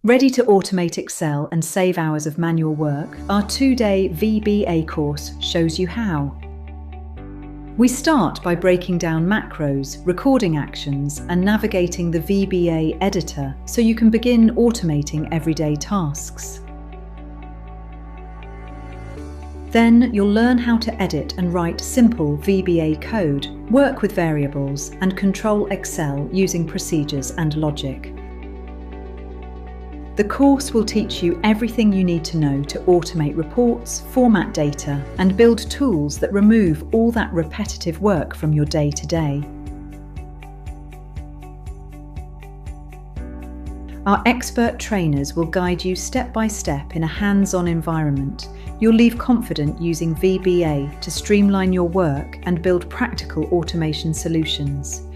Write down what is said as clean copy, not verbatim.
Ready to automate Excel and save hours of manual work? Our 2-day VBA course shows you how. We start by breaking down macros, recording actions, and navigating the VBA editor so you can begin automating everyday tasks. Then you'll learn how to edit and write simple VBA code, work with variables, and control Excel using procedures and logic. The course will teach you everything you need to know to automate reports, format data, and build tools that remove all that repetitive work from your day-to-day. Our expert trainers will guide you step by step in a hands-on environment. You'll leave confident using VBA to streamline your work and build practical automation solutions.